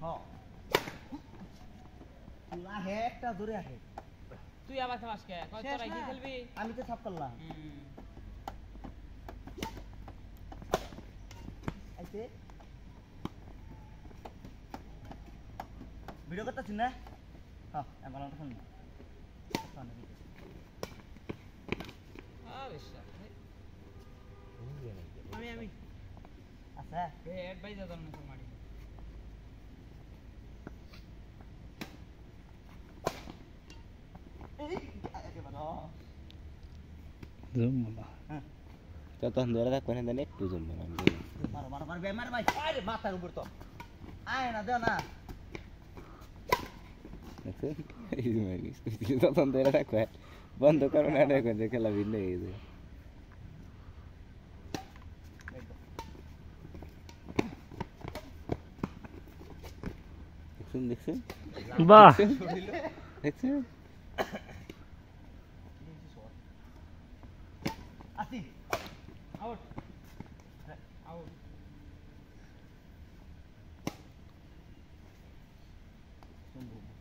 হ্যাঁ আহে একটা ধরে আহে তুই আবার খেলাস কে কয় তোরা কি খেলবি আমি তো সাফ করলাম আইতে ভিডিও করতেছিস না হ্যাঁ আমি বললাম শুন আরে আমি আচ্ছা এ অ্যাডভাইজার দন না মারি জুম বাবা তখন ধরে থাকবেন দেন একটু জমবে না মারো মারো মারো বেমার ভাই আরে মাথার উপর তো আয় না দেও না দেখছেন এই যে মারি তখন ধরে থাকবেন বন্ধ করো না দেখবেন যে খেলা ভিন্ন হয়ে গেছে দেখছেন বাহ দেখছেন আসি আউট আউট সম্ভব